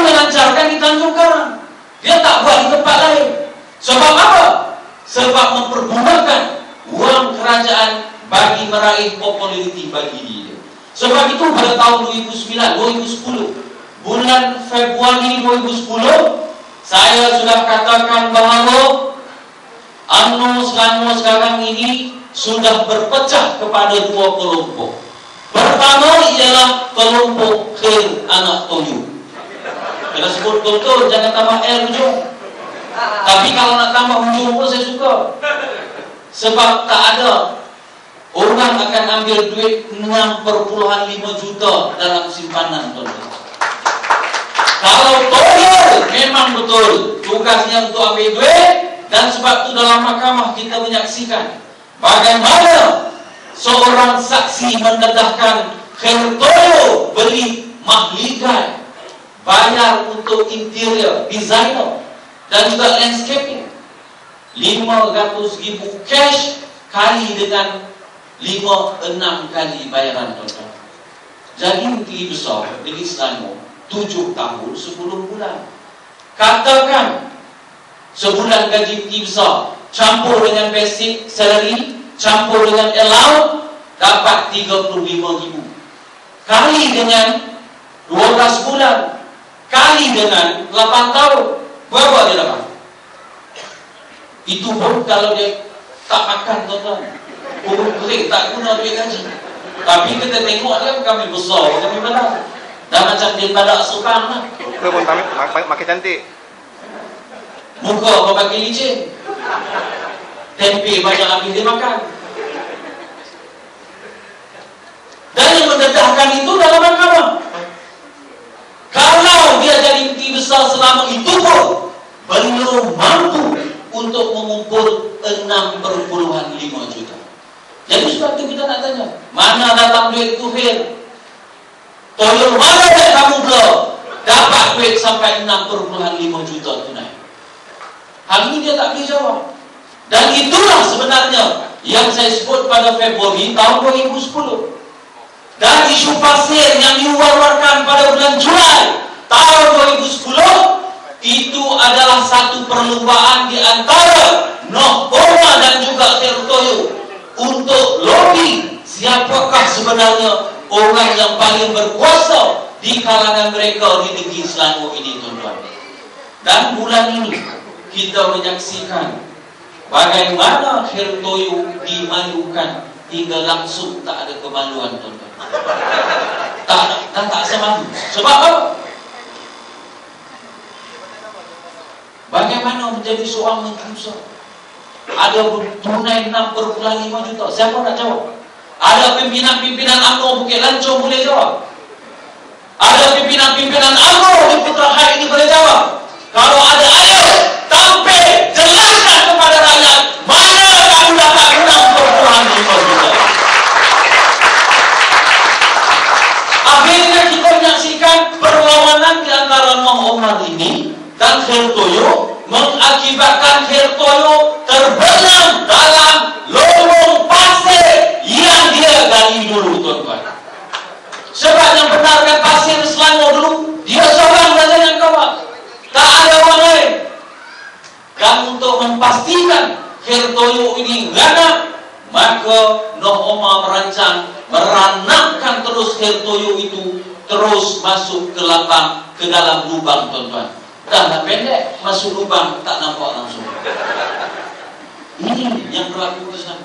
melancarkan di Tanjung Karang. Dia tak buat di tempat lain. Sebab apa? Sebab mempergunakan uang kerajaan bagi meraih populariti bagi dia. Sebab itu pada tahun 2009, 2010, bulan Februari 2010, saya sudah katakan bahawa UMNO Selangor sekarang ini sudah berpecah kepada dua kelompok. Pertama ialah kelompok Khair Anak Toyo. Kena sebut betul, jangan tambah R hujung. Tapi kalau nak tambah hujung pun saya suka. Sebab tak ada orang akan ambil duit 6,5 juta dalam simpanan, tuan-tuan. Kalau Toyo memang betul tugasnya untuk ambil duit, dan sebab itu dalam mahkamah kita menyaksikan bagaimana seorang saksi mendedahkan Khair Toyo beli mahligai, bayar untuk interior, designer dan juga landscaping 500,000 cash kali dengan 5-6 kali bayaran, tuan-tuan. Jadi menteri besar negeri Selangor 7 tahun 10 bulan. Katakan sebulan gaji menteri besar campur dengan basic salary, campur dengan allowance, dapat 35,000 kali dengan 12 bulan kali dengan 8 tahun, berapa dia dapat? Itu pun kalau dia tak makan, tuan-tuan, urut kering, tak guna duit gaji. Tapi kita tengok dia kami besar, kami benar. Dah macam dia badak sukan lah. Muka pun makin cantik. Muka kau pakai licin. Tempe banyak habis dia makan. Dan yang mendedahkan itu dalam mahkamah. Kalau dia jadi menteri besar selama itu pun belum mampu untuk mengumpul 6,5 juta. Jadi sebab itu kita nak tanya, mana datang duit itu, Khair? Toyo mana yang kamu belum dapat duit sampai 6,5 juta tunai? Hal ini dia tak boleh jawab. Dan itulah sebenarnya yang saya sebut pada Februari tahun 2010. Dan isu pasir yang diwar-warkan pada bulan Julai tahun 2010 itu adalah satu perlumbaan di antara Noh Boma dan juga Khair Toyo untuk lobby siapakah sebenarnya orang yang paling berkuasa di kalangan mereka di negeri Selangor ini, tuan-tuan. Dan bulan ini kita menyaksikan bagaimana Khair Toyo dimalukan hingga langsung tak ada kemaluan, tuan-tuan. Tak semalu. Sebab apa? Bagaimana menjadi seorang menteri besar? Ada tunai 6,5 juta. Siapa nak jawab? Ada pimpinan-pimpinan UMNO Bukit Lancung boleh jawab. Ada pimpinan-pimpinan UMNO di Putra Hai ini boleh jawab. Kalau ada, ayo tampil, jelaskan kepada rakyat mana kamu dapat 6,5 juta. Akhirnya kita menyaksikan perlawanan di antara Noh Omar ini dan Khair Toyo mengakibatkan Khair Toyo terbenam dalam lubang pasir yang dia gali dulu, tuan-tuan. Sebab yang benarkan pasir Selangor dulu, dia seorang saja yang kawan, tak ada orang lain. Dan untuk memastikan Khair Toyo ini ganas, maka Noh Omar merancang meranakkan terus Khair Toyo itu terus masuk ke dalam lubang, tuan-tuan. Dah nak pendek, masuk lubang, tak nampak langsung. Ini yang berlaku di sana.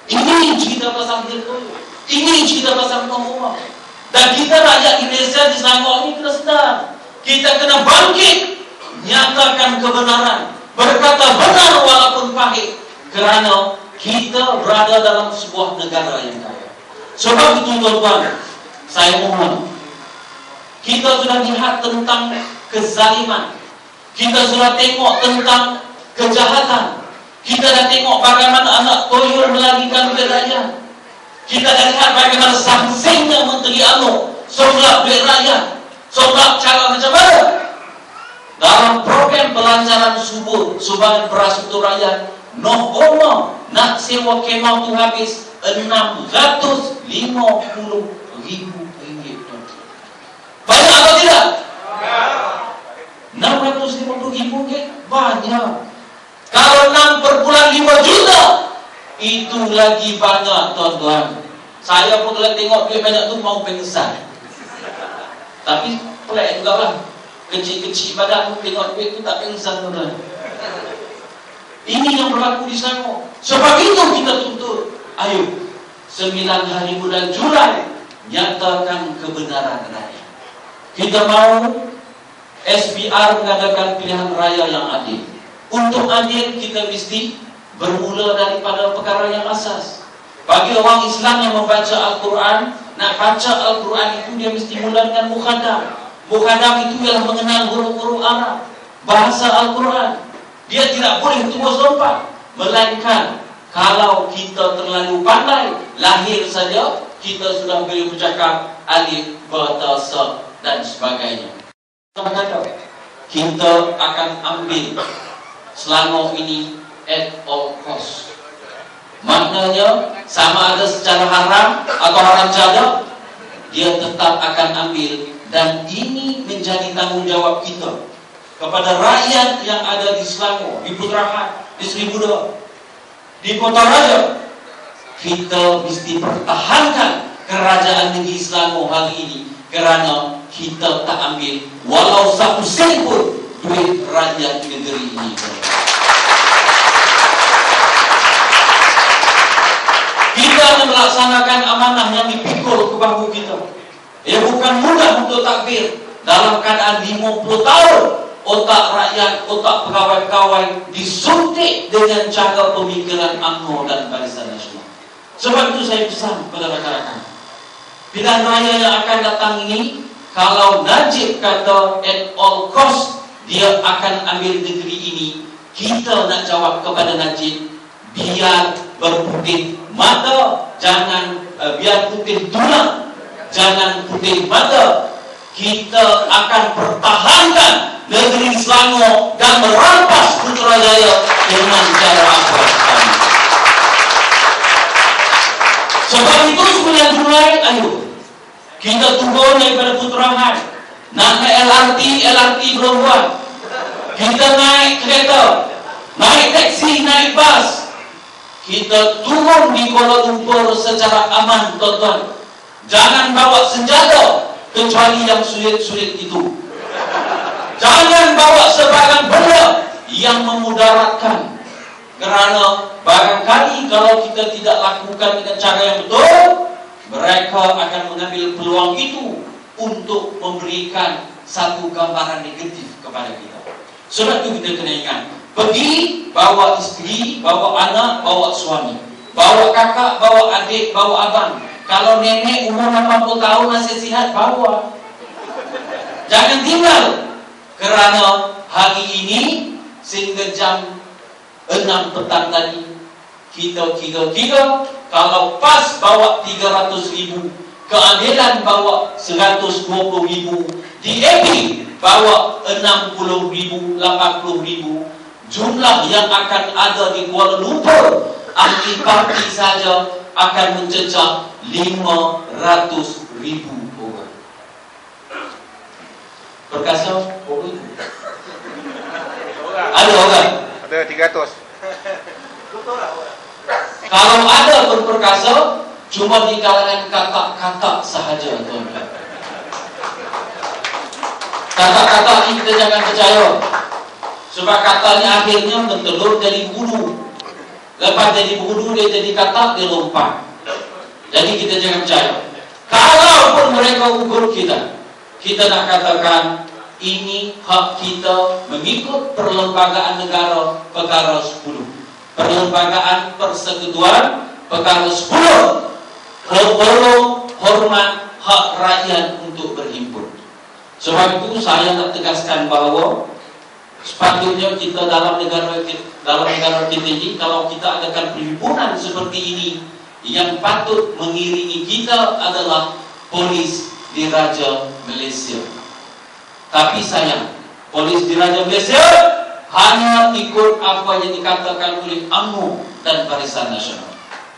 Ini cerita pasal Khair Toyo. Ini cerita pasal Noh Omar. Dan kita rakyat Indonesia di Selangor ini kena sedar. Kita kena bangkit, nyatakan kebenaran, berkata benar walaupun pahit, kerana kita berada dalam sebuah negara yang kaya. Sebab itu, tuan-tuan, saya mohon, kita sudah lihat tentang kezaliman, kita sudah tengok tentang kejahatan, kita dah tengok bagaimana anak Toyo melarikan duit rakyat, kita dah lihat bagaimana sangsingnya Menteri UMNO songlak duit rakyat, songlak cara macam mana. Dalam program pelancaran sumbangan beras untuk rakyat, Noh Omar nak sewa kemah tu habis 650,000 ringgit. Banyak atau tidak? 650.000 banyak. Kalau 6,5 juta itu lagi banyak, tuan-tuan. Saya pun kalau tengok duit banyak tu mau pengsan. Tapi pelik juga lah, kecil-kecil badan tengok duit tu tak pengsan, tuan-tuan. Ini yang berlaku di Selangor. Sebab itu kita tuntut, ayo 9 hari bulan Julai nyatakan kebenaran rakyat. Kita mau SPR mengadakan pilihan raya yang adil. Untuk adil kita mesti bermula daripada perkara yang asas. Bagi orang Islam yang membaca Al-Quran, nak baca Al-Quran itu dia mesti mula dengan mukhadam. Mukhadam itu ialah mengenal huruf-huruf Arab, bahasa Al-Quran. Dia tidak boleh terus lompat, melainkan kalau kita terlalu pandai, lahir saja kita sudah boleh bercakap alif, ba, ta, sa dan sebagainya. Kita akan ambil Selangor ini at all cost. Maknanya sama ada secara haram atau haram jadah, dia tetap akan ambil. Dan ini menjadi tanggungjawab kita kepada rakyat yang ada di Selangor, di Putrahad, di Seribu Dua, di Kota Raja. Kita mesti pertahankan kerajaan negeri Selangor hari ini, kerana kita tak ambil walau satu sen pun duit rakyat negeri ini. Kita akan melaksanakan amanah yang dipikul ke bahu kita. Ya, bukan mudah untuk takbir dalam keadaan 50 tahun otak rakyat, otak pegawai-pegawai disuntik dengan cara pemikiran UMNO dan Barisan Nasional. Sebab itu saya pesan kepada rakan-rakan, pilihan raya yang akan datang ini, kalau Najib kata at all cost dia akan ambil negeri ini, kita nak jawab kepada Najib, biar berputih mata, jangan biar putih tulang, jangan putih mata. Kita akan pertahankan negeri Selangor dan merampas Putrajaya dengan cara apa? Sebab itu 9 Julai, ayo kita turun daripada Putrahad, nak naik LRT belum buat. Kita naik kereta, naik taksi, naik bas. Kita turun di Kuala Lumpur secara aman, tuan-tuan. Jangan bawa senjata kecuali yang sulit-sulit itu. Jangan bawa sebarang benda yang memudaratkan. Kerana barangkali kalau kita tidak lakukan dengan cara yang betul, mereka akan mengambil peluang itu untuk memberikan satu gambaran negatif kepada kita. Sebab itu kita kena ingat, pergi bawa isteri, bawa anak, bawa suami, bawa kakak, bawa adik, bawa abang. Kalau nenek umur 80 tahun masih sihat, bawa. Jangan tinggal. Kerana hari ini sehingga jam 6 petang tadi, kita kira-kira kalau PAS bawa 300.000, keadilan bawa 120.000, DAP bawa 60.000, 80.000, jumlah yang akan ada di Kuala Lumpur ahli parti saja akan mencecah 500.000 orang. Perkasa orang. Ada orang? Ada 300. Kalau ada berperkasa, cuma di kalangan kakak-kakak sahaja, tuan-tuan. Kakak-kakak ini kita jangan percaya. Sebab katanya akhirnya mentelur jadi budu. Lepas jadi budu, dia jadi katak, dia lompat. Jadi kita jangan percaya. Kalaupun mereka ukur kita, kita nak katakan ini hak kita mengikut Perlembagaan Negara Perkara 10, Perlembagaan Persekutuan Perkara 10, hormat hak rakyat untuk berhimpun. Sebab itu saya nak tegaskan bahawa sepatutnya kita dalam negara kita ini, kalau kita adakan perhimpunan seperti ini, yang patut mengiringi kita adalah Polis Diraja Malaysia. Tapi sayang, Polis Diraja Malaysia hanya ikut apa yang dikatakan oleh UMNO dan Barisan Nasional.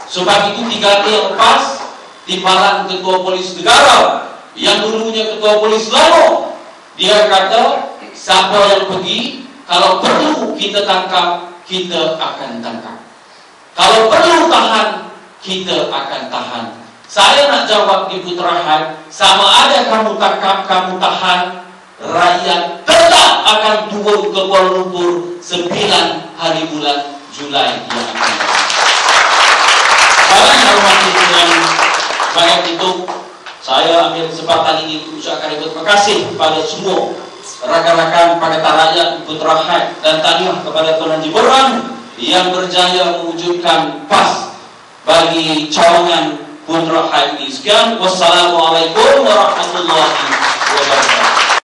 Sebab itu 3 hari yang lepas, timbalan Ketua Polis Negara yang dulunya Ketua Polis Selangor, dia kata siapa yang pergi, kalau perlu kita tangkap, kita akan tangkap. Kalau perlu tahan, kita akan tahan. Saya nak jawab di Putrahad, sama ada kamu tangkap, kamu tahan, rakyat tetap akan turun ke Kuala Lumpur 9 hari bulan Julai yang akan datang. Para yang hormati dengan banyak itu, saya ambil kesempatan ini untuk ucapkan terima kasih kepada semua rakan-rakan Pakatan Rakyat Putrahad dan tahniah kepada Tuan Haji Borhan yang berjaya mewujudkan PAS bagi cawangan Putrahad ini. Sekian, wassalamualaikum warahmatullahi wabarakatuh.